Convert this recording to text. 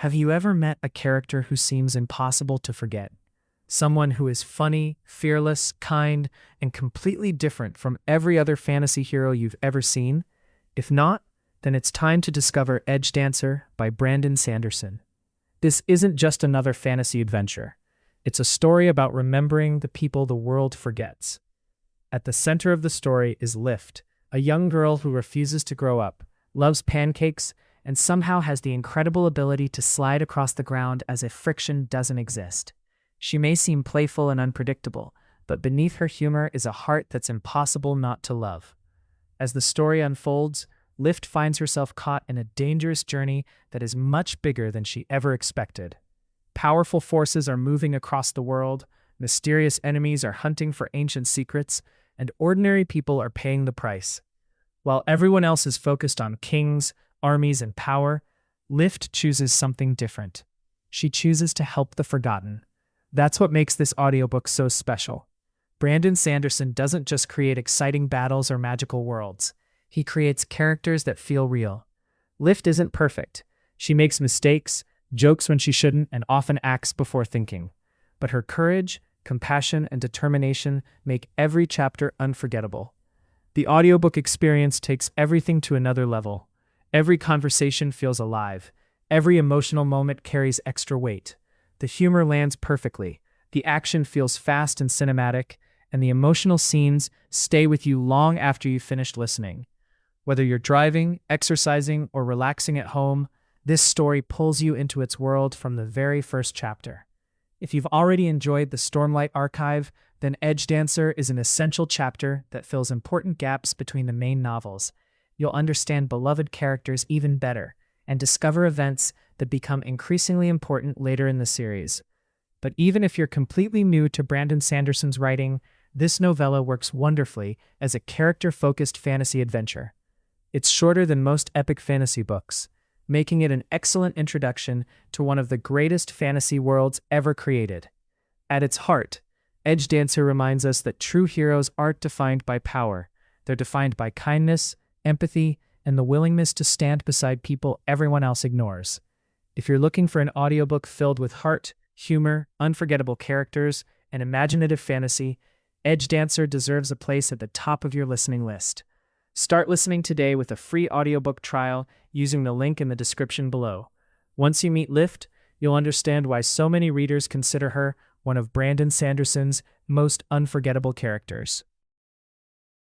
Have you ever met a character who seems impossible to forget? Someone who is funny, fearless, kind, and completely different from every other fantasy hero you've ever seen? If not, then it's time to discover Edgedancer by Brandon Sanderson. This isn't just another fantasy adventure. It's a story about remembering the people the world forgets. At the center of the story is Lift, a young girl who refuses to grow up, loves pancakes, and somehow has the incredible ability to slide across the ground as if friction doesn't exist. She may seem playful and unpredictable, but beneath her humor is a heart that's impossible not to love. As the story unfolds, Lift finds herself caught in a dangerous journey that is much bigger than she ever expected. Powerful forces are moving across the world, mysterious enemies are hunting for ancient secrets, and ordinary people are paying the price. While everyone else is focused on kings, armies, and power, Lift chooses something different. She chooses to help the forgotten. That's what makes this audiobook so special. Brandon Sanderson doesn't just create exciting battles or magical worlds. He creates characters that feel real. Lift isn't perfect. She makes mistakes, jokes when she shouldn't, and often acts before thinking. But her courage, compassion, and determination make every chapter unforgettable. The audiobook experience takes everything to another level. Every conversation feels alive. Every emotional moment carries extra weight. The humor lands perfectly. The action feels fast and cinematic, and the emotional scenes stay with you long after you've finished listening. Whether you're driving, exercising, or relaxing at home, this story pulls you into its world from the very first chapter. If you've already enjoyed the Stormlight Archive, then Edgedancer is an essential chapter that fills important gaps between the main novels. You'll understand beloved characters even better, and discover events that become increasingly important later in the series. But even if you're completely new to Brandon Sanderson's writing, this novella works wonderfully as a character-focused fantasy adventure. It's shorter than most epic fantasy books, making it an excellent introduction to one of the greatest fantasy worlds ever created. At its heart, Edgedancer reminds us that true heroes aren't defined by power. They're defined by kindness, empathy, and the willingness to stand beside people everyone else ignores. If you're looking for an audiobook filled with heart, humor, unforgettable characters, and imaginative fantasy, Edgedancer deserves a place at the top of your listening list. Start listening today with a free audiobook trial using the link in the description below. Once you meet Lift, you'll understand why so many readers consider her one of Brandon Sanderson's most unforgettable characters.